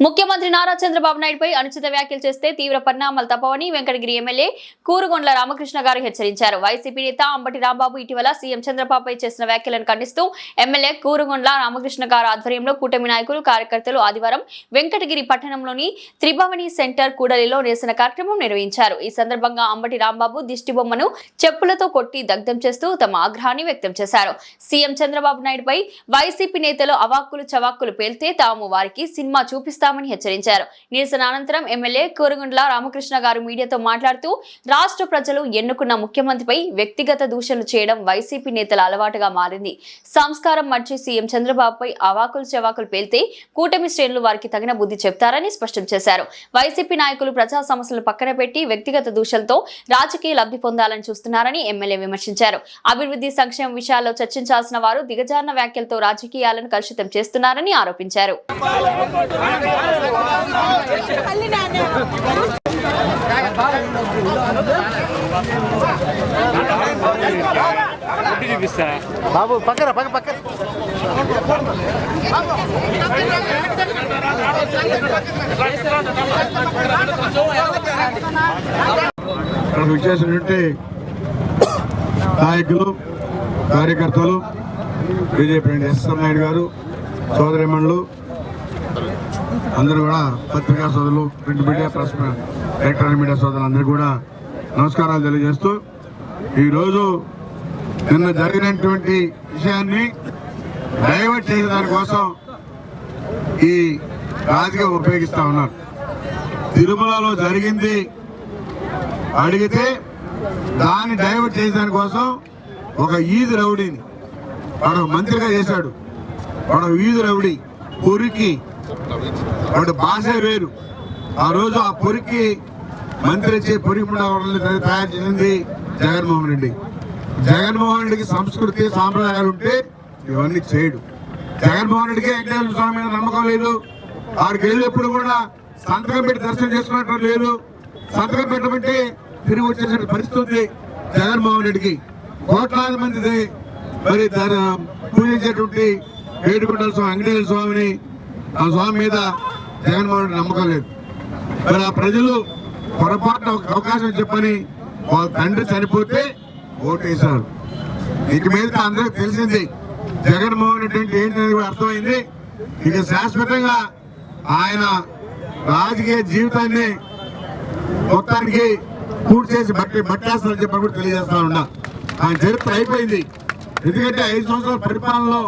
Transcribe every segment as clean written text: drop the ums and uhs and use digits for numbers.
ముఖ్యమంత్రి నారా చంద్రబాబు నాయుడుపై అనుచిత వ్యాఖ్యలు చేస్తే తీవ్ర పరిణామాలు తప్పవని వెంకటగిరి ఎమ్మెల్యే కూరుగొండ్ల రామకృష్ణ గారు హెచ్చరించారు. వైసీపీ నేత అంబటి రాంబాబు ఇటీవల సీఎం చంద్రబాబుపై చేసిన వ్యాఖ్యలను ఖండిస్తూ ఎమ్మెల్యే కూరుగొండ్ల రామకృష్ణ గారు ఆధ్వర్యంలో కూటమి నాయకులు కార్యకర్తలు ఆదివారం వెంకటగిరి పట్టణంలోని త్రిభవని సెంటర్ కూడలిలో నిరసన కార్యక్రమం నిర్వహించారు. ఈ సందర్భంగా అంబటి రాంబాబు దిష్టిబొమ్మను చెప్పులతో కొట్టి దగ్ధం చేస్తూ తమ ఆగ్రహాన్ని వ్యక్తం చేశారు. సీఎం చంద్రబాబు నాయుడుపై వైసీపీ నేతలు అవాక్కులు చవాక్కులు పేల్తే తాము వారికి సినిమా చూపిస్తామని హెచ్చరించారు. నిరసన అనంతరం ఎమ్మెల్యే కూరుగొండ్ల రామకృష్ణ గారు మీడియాతో మాట్లాడుతూ రాష్ట్ర ప్రజలు ఎన్నుకున్న ముఖ్యమంత్రిపై వ్యక్తిగత దూషణలు చేయడం వైసీపీ నేతల అలవాటుగా మారింది. సంస్కారం మర్చి సీఎం చంద్రబాబుపై అవాకులు చవాకులు పేల్తే కూటమి శ్రేణులు వారికి తగిన బుద్ధి చెప్తారని స్పష్టం చేశారు. వైసీపీ నాయకులు ప్రజా సమస్యలను పక్కన పెట్టి వ్యక్తిగత దూషణలతో రాజకీయ లబ్ధి పొందాలని చూస్తున్నారని ఎమ్మెల్యే విమర్శించారు. అభివృద్ధి సంక్షేమ విషయాల్లో చర్చించాల్సిన వారు దిగజారిన వ్యాఖ్యలతో రాజకీయాలను కలుషితం చేస్తున్నారని ఆరోపించారు. బాబు పక్కన పక్క పక్క విచ్చేసినటువంటి నాయకులు కార్యకర్తలు బీజేపీ ఎస్ఎం నాయుడు గారు సోదరిమణులు అందరూ కూడా పత్రికా సోదరులు print media press electronic media సోదరులు అందరూ కూడా నమస్కారాలు తెలియజేస్తూ ఈరోజు నిన్న జరిగినటువంటి విషయాన్ని డైవర్ట్ చేసే దానికోసం ఈ రాజకీయం ఉపయోగిస్తా ఉన్నారు. తిరుమలలో జరిగింది అడిగితే దాన్ని డైవర్ట్ చేసే దానికోసం ఒక ఈది రౌడీని వాడు మంత్రిగా చేశాడు. వాడు ఈది రౌడీ పొరికి వాడు భాష వేరు. ఆ రోజు ఆ పొరికి మంత్రి వచ్చి పొరికి తయారు చేసింది జగన్మోహన్ రెడ్డి. జగన్మోహన్ రెడ్డికి సంస్కృతి సాంప్రదాయాలు ఉంటే ఇవన్నీ చేయడు. జగన్మోహన్ రెడ్డికి వెంకటేశ్వర స్వామి మీద నమ్మకం లేదు. వాడికి వెళ్ళేప్పుడు కూడా సంతకం పెట్టి దర్శనం చేసుకున్నట్టు లేదు. సంతకం పెట్టమంటే తిరిగి వచ్చేసిన పరిస్థితి జగన్మోహన్ రెడ్డికి. కోట్లాది మంది మరి పూజించేటువంటి ఏడుకొండల స్వామి వెంకటేశ్వర స్వామిని ఆ స్వామి మీద జగన్మోహన్ రెడ్డి నమ్మకం లేదు. మరి ఆ ప్రజలు పొరపాటున ఒక అవకాశం చెప్పని వాళ్ళ తండ్రి చనిపోతే ఓటేశారు. ఇక మీద అందరికి తెలిసింది జగన్మోహన్ రెడ్డి అంటే ఏంటనేది కూడా అర్థమైంది. ఇక శాశ్వతంగా ఆయన రాజకీయ జీవితాన్ని మొత్తానికి పూర్తి చేసి బట్టేస్తారని చెప్పని కూడా తెలియజేస్తా ఉన్నా. ఆయన చరిత్ర అయిపోయింది. ఎందుకంటే 5 సంవత్సరాల పరిపాలనలో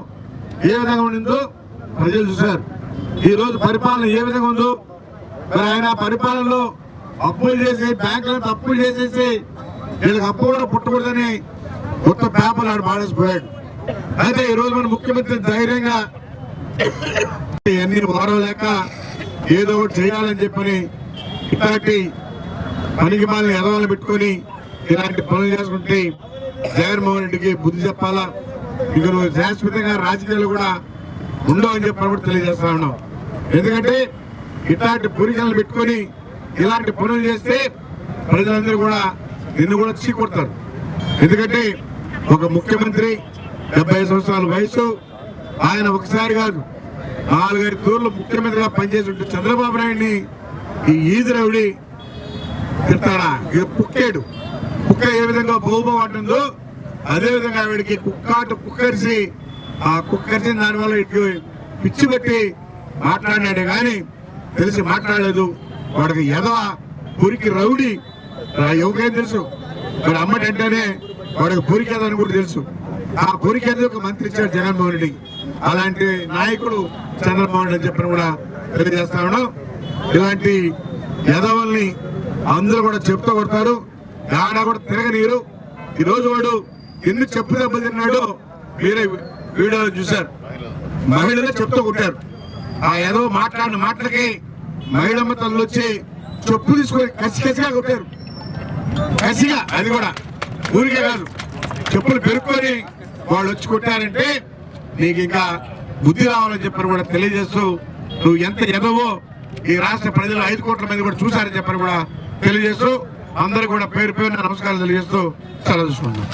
ఏ విధంగా ఉండిందో ప్రజలు చూశారు. ఈ రోజు పరిపాలన ఏ విధంగా ఉందో మరి ఆయన పరిపాలనలో అప్పులు చేసి బ్యాంకులను అప్పులు చేసేసి వీళ్ళకి అప్పు కూడా పుట్టకూడదని కొత్త పేపర్లు ఆడు పాడేసిపోయాడు. అయితే ఈ రోజు మన ముఖ్యమంత్రి ధైర్యంగా అన్ని వారలేక ఏదో ఒకటి చేయాలని చెప్పని ఇలాంటి పనికి మాలని ఎదవాళ్ళని పెట్టుకొని ఇలాంటి పనులు చేసుకుంటే జగన్మోహన్ రెడ్డికి బుద్ధి చెప్పాలా. ఇక నువ్వు శాశ్వతంగా రాజకీయాలు కూడా ఉండవు అని చెప్పని కూడా తెలియజేస్తా ఉన్నాం. ఎందుకంటే ఇట్లాంటి పురికలను పెట్టుకొని ఇలాంటి పనులు చేస్తే ప్రజలందరూ కూడా నిన్ను కూడా చీకొడతారు. ఎందుకంటే ఒక ముఖ్యమంత్రి 70 సంవత్సరాల వయసు, ఆయన ఒకసారి కాదు 4-5 తూర్లు ముఖ్యమంత్రిగా పనిచేసి ఉంటే చంద్రబాబు నాయుడిని ఈ ఈది రౌడీ తిడతాడా? ఇది కుక్కేడు. కుక్క ఏ విధంగా బహుబం అంటుందో అదే విధంగా ఆవిడికి కుక్కరిసి ఆ కుక్కరిసిన దానివల్ల ఇటు పిచ్చి పెట్టి మాట్లాడినాడే కానీ తెలిసి మాట్లాడలేదు. వాడికి ఎదవ పురికి రౌడీ ఎవరికేం తెలుసు. వాడు అమ్మటి అంటేనే వాడికి పురికేదని కూడా తెలుసు. ఆ పురికేది ఒక మంత్రి ఇచ్చాడు జగన్మోహన్ రెడ్డి. అలాంటి నాయకుడు చంద్రబాబు నాయుడు అని చెప్పని కూడా తెలియజేస్తా ఉన్నాం. ఇలాంటి ఎదవల్ని అందరూ కూడా చెప్తూ కొడతారు. ఆడ కూడా తిరగనీరు. ఈ రోజు వాడు ఎన్ని చెప్పు దెబ్బలు తిన్నాడో మీరే వీడియోలో చూశారు. మహిళలే చెప్తూ కొట్టారు. ఆ ఏదో మాట్లాడిన మాటలకి మహిళమ్మ తల్లు వచ్చి చెప్పు తీసుకొని కసిగా కొట్టారు. కసిగా, అది కూడా ఊరికే కాదు, చెప్పులు పెరుక్కొని వాళ్ళు వచ్చి కొట్టారంటే నీకు ఇంకా బుద్ధి రావాలని చెప్పని కూడా తెలియజేస్తూ నువ్వు ఎంత ఎదవో ఈ రాష్ట్ర ప్రజలు 5 కోట్ల మంది కూడా చూశారని చెప్పని కూడా తెలియజేస్తూ అందరూ కూడా పేరు పేరున నమస్కారాలు తెలియజేస్తూ సెలవు తీసుకుంటున్నాం.